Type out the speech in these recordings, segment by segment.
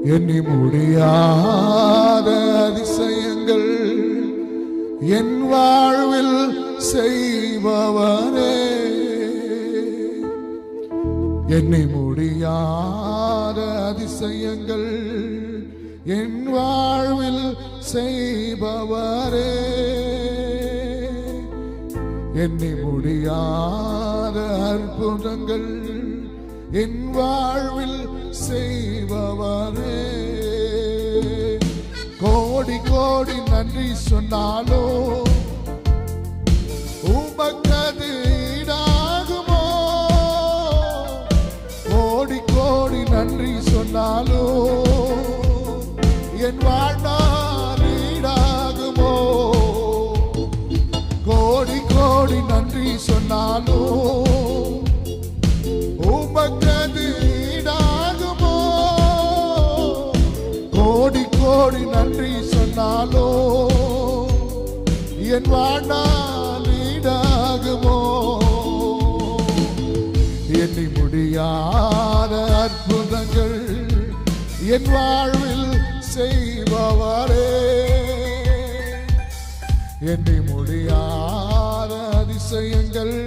எண்ணி முடியாத அதிசயங்கள் என் வாழ்வில் செய்பவரே, எண்ணி முடியாத அதிசயங்கள் என் வாழ்வில் செய்பவரே, எண்ணி முடியாத அற்புதங்கள் என் வாழ்வில் செய்பவரே. கோடி கோடி நன்றி சொன்னாலோ உமக்கது ஈடாகுமோ? கோடி கோடி நன்றி சொன்னாலோ என் வாழ்நாள் ஈடாகுமோ? கோடி கோடி நன்றி சொன்னாலோ உமக்கது ஈடாகுமோ? கோடி கோடி நன்றி சொன்னாலோ என் வாழ்நாள் ஈடாகுமோ? எண்ணி முடியாத அற்புதங்கள் என் வாழ்வில் செய்பவரே, எண்ணி முடியாத அதிசயங்கள்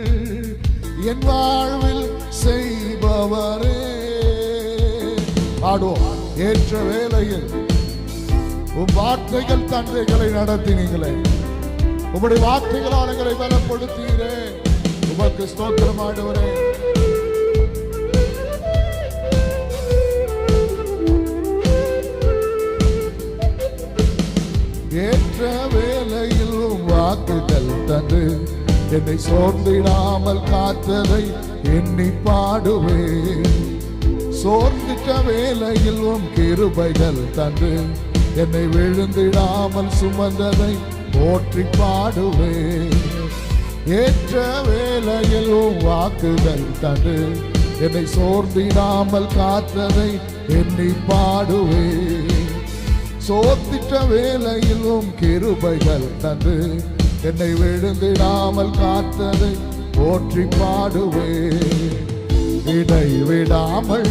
என் வாழ்வில் செய்பவரே. பாடுவோம். ஏற்ற வேளையில் உம் வார்த்தைகள் தந்தைகளை நடத்தினீங்களே, உம்முடைய வார்த்தைகளால் எங்களை பலப்படுத்தீரே, உமக்கு ஸ்தோத்திரம் ஆண்டவரே. ஏற்ற வேளையில் வாக்குகள் தந்து என்னை சோர்ந்திடாமல் காத்ததை எண்ணி பாடுவே. சோர்ந்திட்ட வேளையில் கிருபைகள் தந்து என்னை விழுந்திடாமல் சுமந்ததை போற்றி பாடுவே. ஏற்ற வேளையில் வாக்குகள் தந்து என்னை சோர்ந்திடாமல் காத்ததை எண்ணி பாடுவே. சோர்ந்திட்ட வேளையிலும் கிருபைகள் தந்து என்னை விழுந்திடாமல் காத்ததை போற்றி பாடுவே. இடைவிடாமல்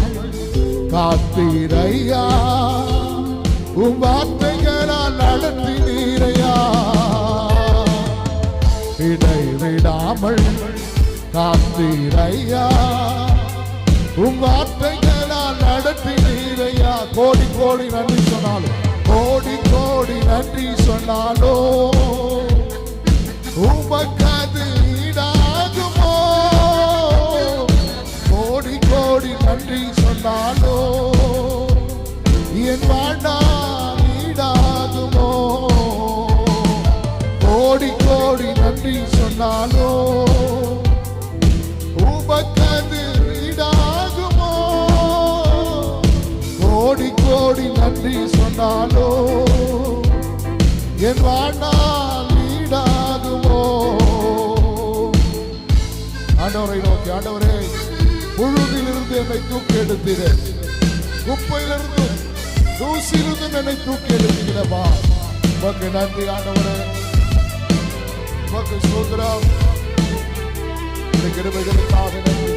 காத்தீரையா, உம் வார்த்தைகளால் நடத்தினீரையா. இடைவிடாமல் காத்தீரையா, உம் வார்த்தைகளால் நடத்தினீரையா. கோடி கோடி நன்றி சொன்னாலும், கோடி கோடி நன்றி சொன்னாலோ உமக்கது ஈடாகுமோ? கோடி கோடி நன்றி சொன்னாலோ என் வாழ்நாள் ஈடாகுமோ? கோடி கோடி நன்றி சொன்னாலோ உமக்கது ஈடாகுமோ? கோடி கோடி நன்றி சொன்னாலோ என் வாழ்நாள் ஈடாகுமோ? ஆண்டவரை நோக்கி, ஆண்டவரே புழுதிலிருந்து என்னை தூக்கி எடுத்தீரே, குப்பையிலிருந்து தூசிலிருந்து என்னை தூக்கி எடுத்தீரப்பா. உமக்கு நன்றி ஆண்டவரே, உமக்கு ஸ்தோத்திரம். இந்த கிருபைகளுக்காக நன்றி.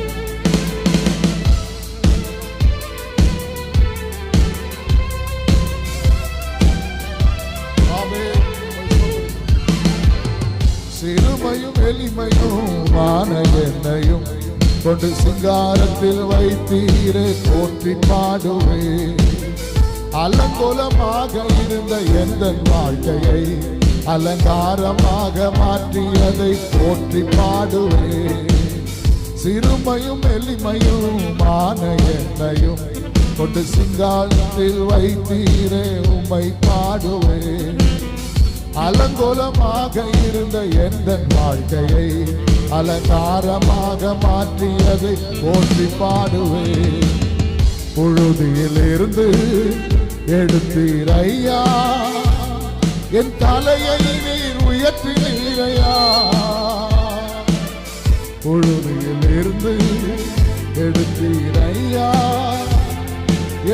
சிறுமையும் எளிமையும் ஆன என்னையும் கொண்டு சிங்காரத்தில் வைத்தீரே, போற்றி பாடுவே. அலங்கோலமாக இருந்த எந்த வாழ்க்கையை அலங்காரமாக மாற்றியதை போற்றி பாடுவே. சிறுமையும் எளிமையும் ஆன என்னையும் கொண்டு சிங்காரத்தில் வைத்தீரே, உம்மை பாடுவே. அலங்கோலமாக இருந்த எந்த வாழ்க்கையை அலங்காரமாக மாற்றியதை போற்றி பாடுவே. புழுதியில் இருந்து எடுத்தீரையா, என் தலையை நீர் உயர்த்தினீரையா. புழுதியில் இருந்து எடுத்தீரையா,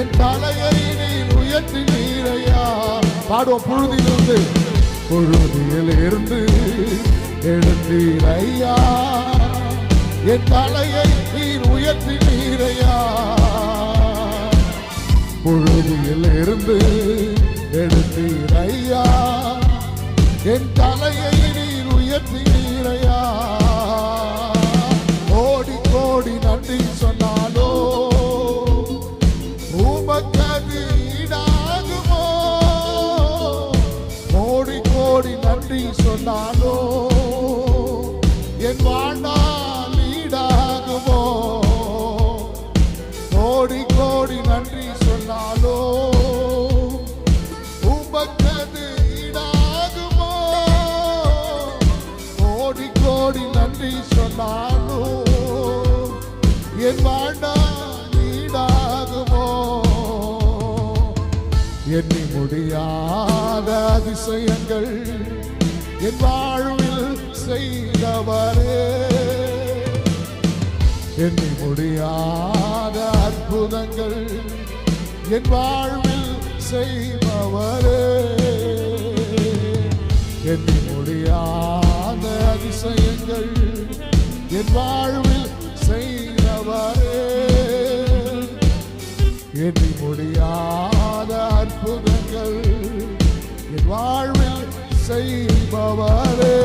என் தலையை நீர் உயர்த்தினீரையா. பாடுவோம். புழுதியிலிருந்து, புழுதியில் இருந்து எடுத்தீரையா, என் தலையை நீர் உயர்த்தினீரையா. புழுதியில் இருந்து எடுத்தீர் ஐயா, என் தலையை நீர் உயர்த்தீர் ஐயா. கோடி கோடி நன்றி சொன்னாலோ உமக்கது ஈடாகுமோ? கோடி கோடி நன்றி சொன்னாலோ என் வாழ்நாள் ஈடாகுமோ? கோடி கோடி நன்றி சொன்னாலோ உமக்கது ஈடாகுமோ? கோடி கோடி நன்றி சொன்னாலோ என் வாழ்நாள் ஈடாகுமோ? எண்ணி முடியாத அதிசயங்கள் என் வாழ்வில் செய்தவரே, எண்ணி முடியாத அற்புதங்கள் என் வாழ்வில் செய்பவரே, எண்ணி முடியாத அதிசயங்கள் என் வாழ்வில் செய்தவரே, எண்ணி முடியாத அற்புதங்கள் என் வாழ்வில் செய்பவரே.